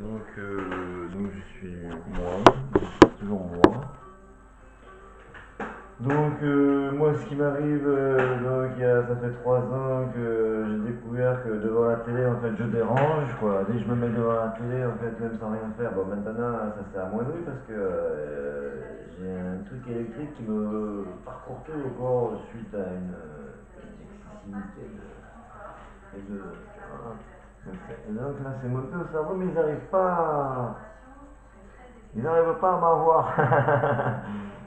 Donc je suis moi, je suis toujours moi. Moi ce qui m'arrive, ça fait 3 ans que j'ai découvert que devant la télé en fait je dérange quoi. Dès que je me mets devant la télé en fait même sans rien faire, bon maintenant ça s'est amoindri parce que j'ai un truc électrique qui me parcourt tout le corps suite à une excessivité de. Et donc là c'est monté au cerveau mais ils n'arrivent pas à m'avoir.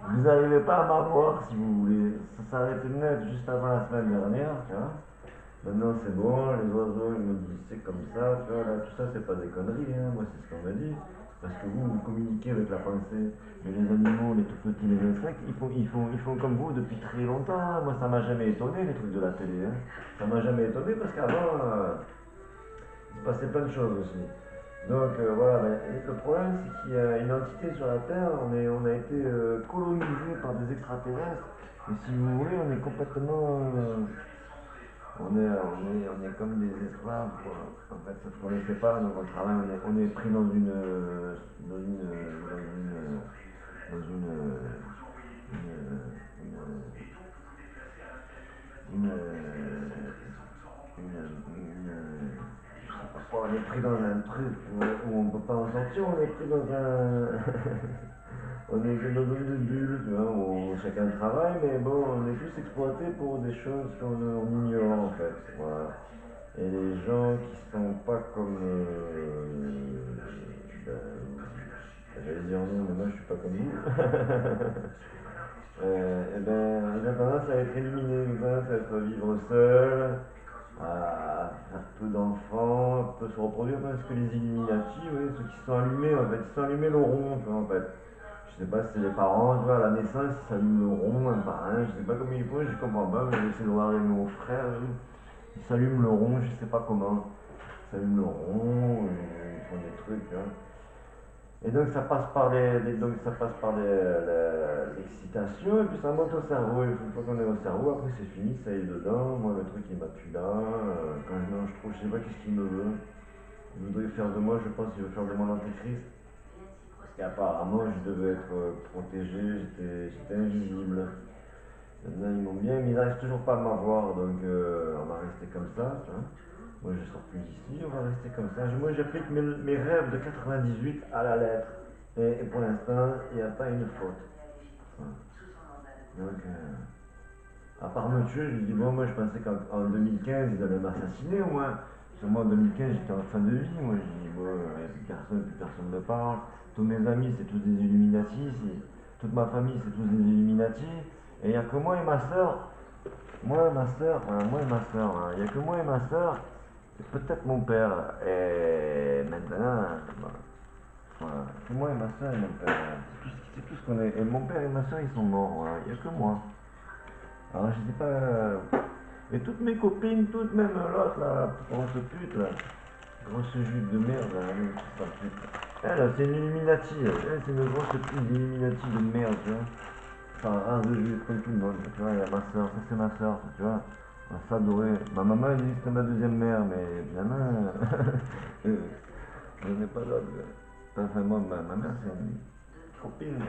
Vous n'arrivez pas à m'avoir si vous voulez. Ça s'est arrêté net juste avant la semaine dernière, tu vois. Maintenant c'est bon, les oiseaux ils me disent c'est comme ça, tu vois, là tout ça c'est pas des conneries, hein. Moi c'est ce qu'on me dit. Parce que vous communiquez avec la pensée. Mais les animaux, les tout petits, les insectes, ils font comme vous depuis très longtemps, hein. Moi ça m'a jamais étonné les trucs de la télé, hein. Ça m'a jamais étonné parce qu'avant, il se passait plein de choses aussi. Voilà, ben, le problème c'est qu'il y a une entité sur la Terre, on a été colonisé par des extraterrestres, et si vous voulez, on est complètement. On est comme des esclaves, quoi. En fait, sauf qu'on ne le sait pas, donc on travaille, on est pris dans une. Dans une. Dans une. Dans une. Je sais pas quoi, on est pris dans un truc où on ne peut pas en sortir, on est pris dans un. On est que dans une bulle, tu vois, où chacun travaille, mais bon, on est tous exploités pour des choses qu'on ignore en fait. Voilà. Et les gens qui sont pas comme. Ben, j'allais dire non, mais moi je suis pas comme vous. Et ben, ils ont tendance à être éliminés, ils ont tendance à être vivre seuls, à faire peu d'enfants, à peu se reproduire, parce que les Illuminati, oui, ceux qui sont allumés, en fait, ils sont allumés le rond, tu vois, en fait. Je sais pas si c'est les parents, tu vois, à la naissance, ils s'allument le rond un par un, je sais pas comment ils font, je comprends pas, mais j'essaie de voir avec mon frère, ils s'allument le rond, je sais pas comment. Ils s'allument le rond, ils font des trucs, tu vois. Et donc ça passe par l'excitation, et puis ça monte au cerveau, et une fois qu'on est au cerveau, après c'est fini, ça y est dedans, moi le truc il m'a plus là, quand je mange trop, je sais pas qu'est-ce qu'il me veut. Il voudrait faire de moi, je pense qu'il veut faire de moi l'antéchrist. Parce qu'apparemment, je devais être protégé, j'étais invisible. Maintenant, ils m'ont bien, mais ils n'arrivent toujours pas à m'avoir, donc on va rester comme ça, tu vois. Moi, je sors plus d'ici, on va rester comme ça. Moi, j'applique mes rêves de 98 à la lettre. Et pour l'instant, il n'y a pas une faute. Voilà. Donc, à part me tuer, je lui dis, bon, moi, je pensais qu'en 2015, ils allaient m'assassiner au moins. Parce que moi, en 2015, j'étais en fin de vie. Moi, je dis, bon, il n'y a plus personne ne parle. Tous mes amis, c'est tous des Illuminati. Toute ma famille, c'est tous des Illuminati. Et il n'y a que moi et ma soeur. Moi et ma soeur. Il n'y a que moi et ma soeur. Et peut-être mon père. Et maintenant, bon, voilà. Que moi et ma soeur et mon père. C'est tout ce qu'on est. Et mon père et ma soeur, ils sont morts. Voilà. Il n'y a que moi. Alors, je sais pas. Et toutes mes copines, toutes même l'autre, là, grosse pute, là. Grosse jupe de merde, là. Sale pute. Elle, c'est une Illuminati. Elle, c'est une grosse pute d'Illuminati de merde, tu vois. Enfin, race de juif comme tout le monde. Tu vois, il y a ma soeur. Ça, c'est ma soeur, tu vois. Ma soeur adorée. Ma maman, elle dit que c'était ma deuxième mère, mais évidemment. Je n'ai pas d'autre. Enfin, moi, ma mère, c'est une copine.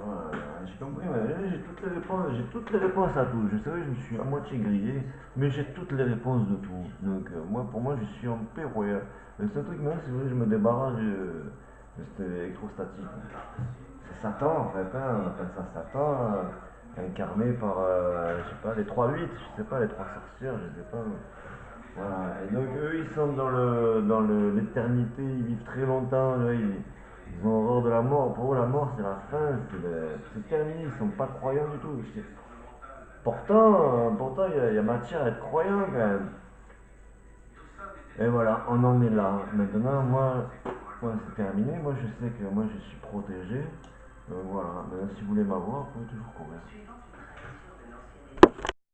Voilà, j'ai compris, ouais, j'ai toutes les réponses à tout. Je sais que je me suis à moitié grillé, mais j'ai toutes les réponses de tout. Donc, pour moi, je suis en paix royale. Le seul truc, maintenant, c'est que je me débarrasse de cet électrostatique. C'est Satan, en fait, hein, on appelle ça Satan, incarné par, je sais pas, les 3-8, je sais pas, les 3 sorcières, je sais pas. Voilà. Et donc eux, ils sont l'éternité, ils vivent très longtemps, là, ils ont horreur de la mort. Pour eux, la mort, c'est la fin, c'est terminé, ils sont pas croyants du tout. Pourtant, il y a matière à être croyant quand même. Et voilà, on en est là. Maintenant, moi c'est terminé. Moi, je sais que moi, je suis protégé. Donc voilà, maintenant, si vous voulez m'avoir, vous pouvez toujours courir.